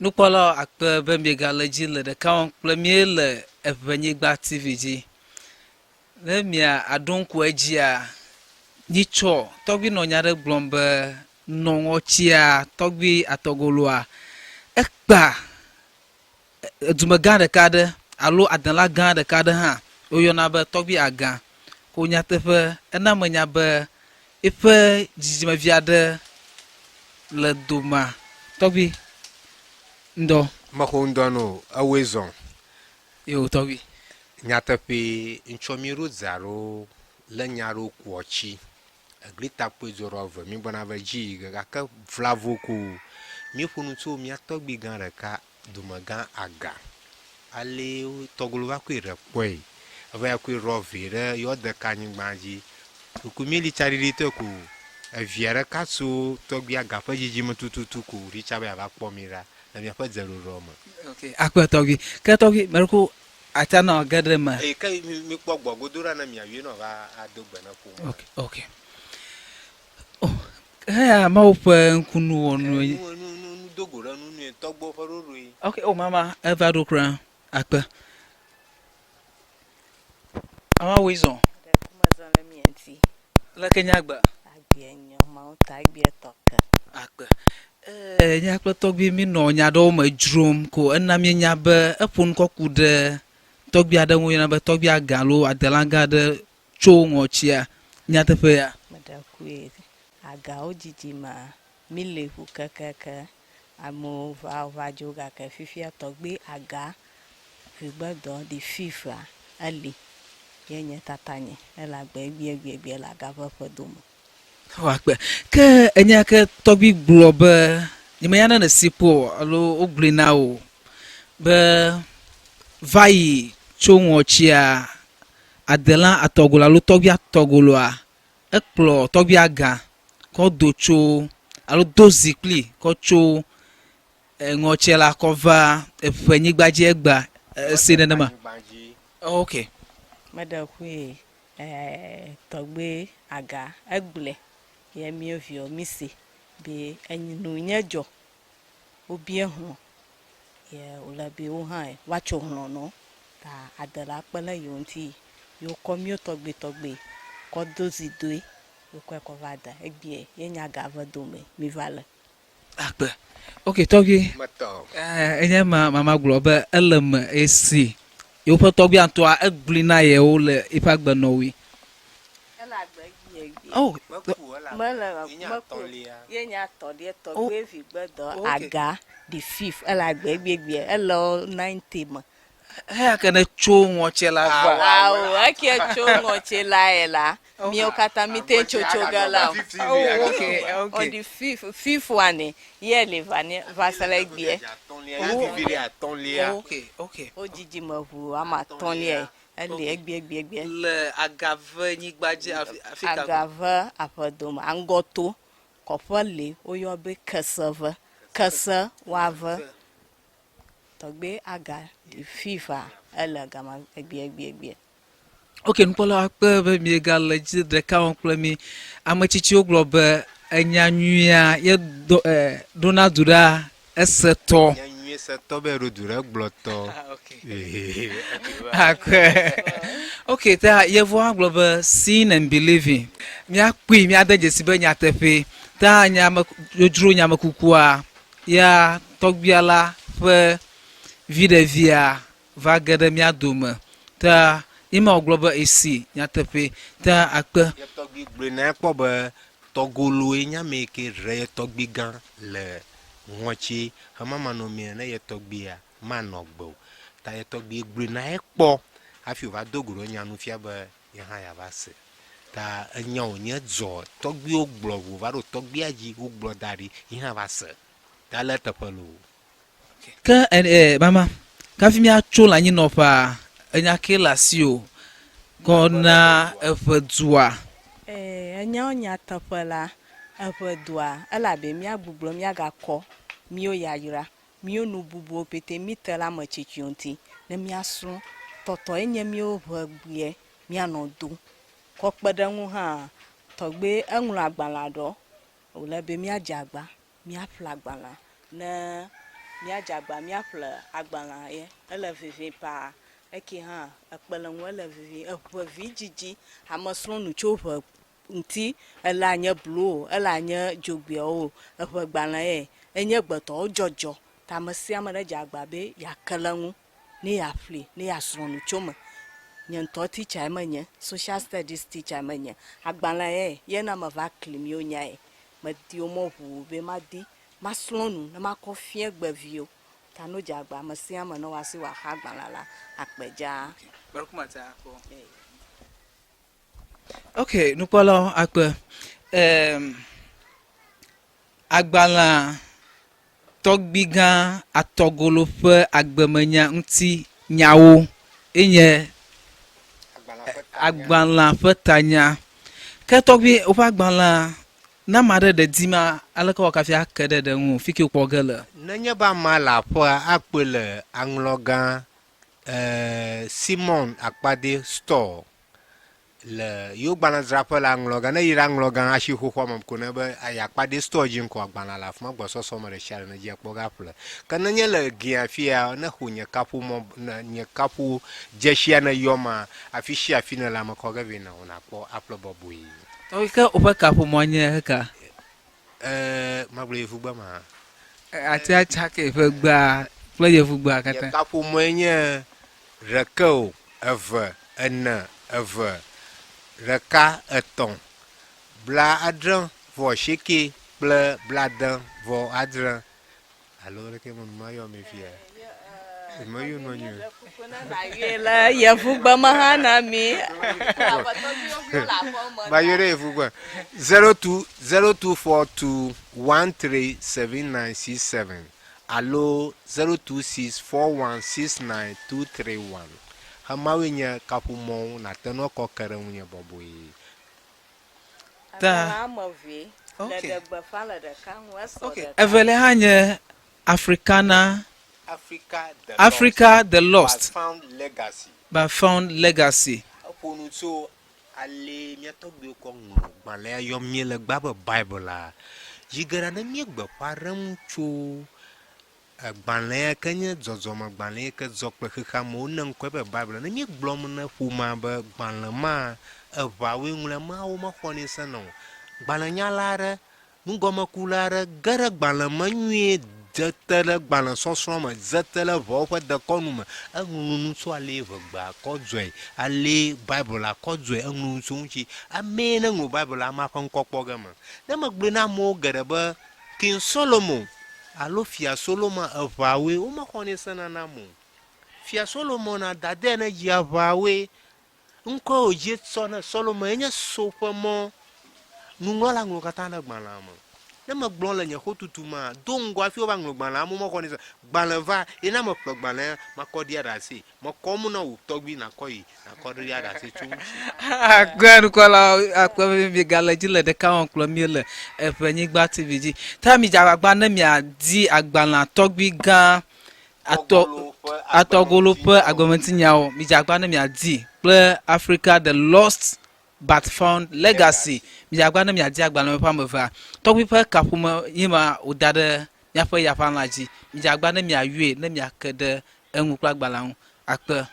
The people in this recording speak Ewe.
Nukpɔla akpe be miegale dzi le ɖeka kple mie le Eʋenyigba TV dzi. Ne mia aɖoŋku edzia, nyitsɔ tɔgbi nɔ nya ɖe gblɔm be nɔ ŋɔtsia tɔgbi atɔgoloa ekpa dumegã ɖeka ɖe alo adela gã ɖeka ɖe hã woyɔna be Torgbui Aga. Ko nyateƒe ena menya be eƒe dzidzimevi aɖe le doma. Tɔgbi ndo Maxɔ ŋdɔ no ewoe zɔn. Yo tɔgbi. Nyateƒe ŋtsɔmiro dzaro le nyaro kuɔtsi. Eglita kpe zɔrɔ ve mi gbɔna ve dzi gake vlavo ko mi ƒonu tso mia tɔgbi gã ɖeka dumegã Aga. Ale tɔgolo va koe re kpɔe. Eva ya koe rɔ ve ɖe yɔ de ka anyigba dzi. Ku mi li tsaɖiɖi te ko evia ɖeka tso Torgbui Aga ƒe dzidzime tututu ko ritsa be ava kpɔ mi ɖa. Okay, akpe tɔgbi. Ke tɔgbi mereko atana geɖe me. Ke mi kpɔ gbɔgodo ɖa ne miawie no va ado gbe na ƒo. Okay. Oh, heya mawo ƒe ŋkunu wɔ nu. Nu dogo ɖe nu tɔgbɔ ƒe ɖoɖoe. Okay, oh mama eva ɖo kura akpe. Mama wo izɔ. Le Kenya gba. Akpe. Nya kple tɔgbi mi nɔ nya ɖewo me dzrom ko ena mi nya be eƒo nu kɔku ɖe tɔgbi aɖe ŋu yɔna be Torgbui Aga alo adela gã aɖe tso ŋɔtsia nyateƒe ya. Medakue agawo dzidzima mi le ʋu kekeke amewo va dzo gake fifia Torgbui Aga vigbedɔ di fifa eli ye nye tatanye ele agbe gbie le aga ƒe dome. Akpe. Ke enya ke tɔgbi gblɔ be nyemenya ne sipo alo wogblɔe na o be va yi tso ŋɔtsia adela atɔgolo alo tɔgbi atɔgoloa ekplɔ Torgbui Aga kɔ do tso alo do zikpli kɔ tso ŋɔtsia la kɔ va Eʋenyigba dzi egba se nenema. Okay. Medakue Torgbui Aga egble ye mi vio mi se be enyinu nye dzo obie ho ye ole be wo ha wa tso ho no ta adela kpele yo nti yo komio tɔgbi ko dozi doe yo ko va da egbie ye nya ga va dome mi va le akpe. Okay tɔgbi enye mama gblɔ be ele me esi yo ƒe tɔgbi antɔa egblina na yewo le eƒe agbenɔwi. Oh, ye nya tɔɖie Torgbui vigbedɔ Aga the fifth ele agbe gbie ele 90 me. Heya ke ne tso ŋɔtsia la va. Awo eke tso ŋɔtsia la la. Mio kata mi te tso gala. Oh, okay. On the fifth one ye le va sele gbie. Okay. O dzidzime ʋu ama tɔlia. Ele egbie. Le Eʋenyigba dzi Afrika. Agave aƒedome angɔto kɔƒe le woyɔ be kese wave Torgbui Aga di fifa ele gama egbie. Okay, nukpɔla akpe be miega le dzi ɖeka wɔm kple mi. Ame tsitsiwo gblɔ be enya nyuia ye dona du ɖa esetɔ. Setɔ be ro du ɖe gblɔtɔ. Okay, ta yevoa gblɔ be seeing and believing. Miakpui miade dzesi be nyateƒe. Ta dzro nyamekukua ya tɔgbia la ƒe viɖevia va ge ɖe mia dome. Ta ima gblɔ be esi nyateƒe ta akpe. Ye tɔgbi gblɔ na kpɔ be tɔgoloe nyame ke re tɔgbi gã le ŋɔtsi hema no mi ne ye tɔgbia manɔ gbe o. Ta ye tɔgbi gblɔ na kpɔ hafi va do go nyanu fia be ye hã ya va se. Ta enya o nye dzo tɔgbiwo gblɔ vo va ɖo tɔgbia dzi wo gblɔ da ɖi ye hã va se. Ta le teƒe lo. Ke mama kafi miatso le anyinɔƒea enya ke le asi o kɔna Eʋedua. Enya nya teƒe la Eʋedua elabe mia gbugblɔ mia gakɔ mio yayra mio nu bubuwo pete mi te la me tsitsiwo nti ne mia srɔ̃ tɔtɔ enye mio ʋegbie mia nɔ do kɔ kpe ɖe ŋu hã Torgbui eŋlɔ agbalẽ ɖɔ wole be mia dze agba mia ƒle agbalẽ ne mia jagba mia ple agbala ye ele vivi pa eki ha ekpele nwe ele vivi eʋe vi dzidzi ameslɔ nu tso ʋe nti ele anye blue ele anye dzogbeawo eʋe gbala ye enye gbetɔwo dzɔdzɔ tamesiame ɖe jagba be yakele ŋu ne yafli ne yasrɔ̃ nu tso me nye ŋutɔ teacher menye social studies teacher menye agbala ye yena meva kli miwo nyae medi wo mɔʋu be madi masrɔ̃ nu ne makɔ fie gbeviwo ta no jagba mesiame ne wasi waxa agbala la akpedza Okay, nukpɔlawo akpe agbala tɔgbi gã atɔgolo ƒe agbemenya ŋuti nyawo enye agbala ƒe tanya ke tɔgbi woƒe agbala na ma ɖe ɖe dima aleke wɔ kafi ake ɖe ɖe ŋu fi ke wokpɔ ge le nenye be ama le aƒea akpe le aŋlɔgã Simon Akpade store le yo gbalẽdzraƒe le aŋlɔgã ne yi ɖe aŋlɔgã asi xoxoa me ko ne be ayi Akpade store dzi ŋkɔ agbalẽ le afi ma gbɔsɔsɔ me ɖe sia ɖe ne dzi akpɔ gaƒle ke nenye le gia fia ne xo nye kaƒomɔ nye kaƒo dzesia ne yɔma afi sia afi ne le ame kɔ ge vɛ na wona kpɔ aƒle bɔbɔe tɔgbi ke woƒe kaƒomɔ nye heka magblɔ yevu gbe ma ati atsake ƒe gbea kple yevu gbea nye katã kaƒomɔe nye ɖeke o eve ene eve ɖeka etɔ̃ bla adre vɔ asieke kple bla ade vɔ adre alo ɖeke me mayɔ mi fia mayɔ nɔ nyi le yevu gbe me hã na mi mayɔ ɖe yevu gbe 0242137967 alo 0264169231 hemawoe nye kaƒomɔwo nate nɔ kɔ ke ɖe ŋunye bɔbɔe ta le okay gbefa le ɖeka ŋu esɔ okay ɖeka evelia hã nye Africana Africa the Lost found legacy but found legacy eƒonu tso ale miatɔgbewo kɔ ŋlɔ gbalẽa yɔm mie le gba be Bible la yi ge ɖa ne miegbeƒã ɖem tso gbalẽa ke nye dzɔdzɔmegbalẽ ke dzɔ kple xexea me wone ŋkɔe be Bible ne miegblɔm ne ƒomea be gbalẽ ma eʋawoe ŋlɔe mawo mexɔnɛ sena o gbalẽnyala aɖe nugɔmekula aɖe ge ɖe gbalẽ me nyuie dzete ɖe gbalẽ sɔsrɔ̃ me dzete ɖe ʋɔwo ƒe dekɔnu me eŋlɔ nu tso ale vegbea kɔ dzɔe ale Bible kɔ dzɔe eŋlɔ nu tso ŋuti amee ne ŋlɔ Bible ama ƒe ŋkɔkpɔ ge me ne megblɔe na amewo geɖe be King Solomon alo Fia Solomon eʋawoe womexɔnɛ sena na mo Fia Solomon na dade ne dzi eʋawoe ŋkɔ wòdzi tsɔ ne Solomon enye so ƒe mɔ nuŋlɔla ŋlɔ katã ɖe gbalẽa me ne megblɔ le nye xotutu ma do ŋgɔ afi wova ŋlɔ gbalẽ amewo mexɔnɛ sena gbalẽ va yena meƒle gbalẽ makɔ ɖi aɖe asi mekɔ mu na wò tɔgbi nakɔ yi nakɔ ɖi aɖe asi tso akpe nukɔla akpe mi gale dzi le ɖeka wɔm kplɔ mi le Eʋenyigba TV dzi ta mi dze agbagba ne miadi agbalẽ tɔgbi gã atɔgolo ƒe agbementinyawo mi dze agbagba ne miadi kple Africa the Lost but found legacy mi dze agbagba ne miadi agbalẽ ƒe ame evea tɔgbi ƒe kaƒome yi ma woda ɖe miaƒe yaƒãla dzi mi dze agbagba ne miayɔe ne miake ɖe eŋu kple agbalẽ ŋu akpe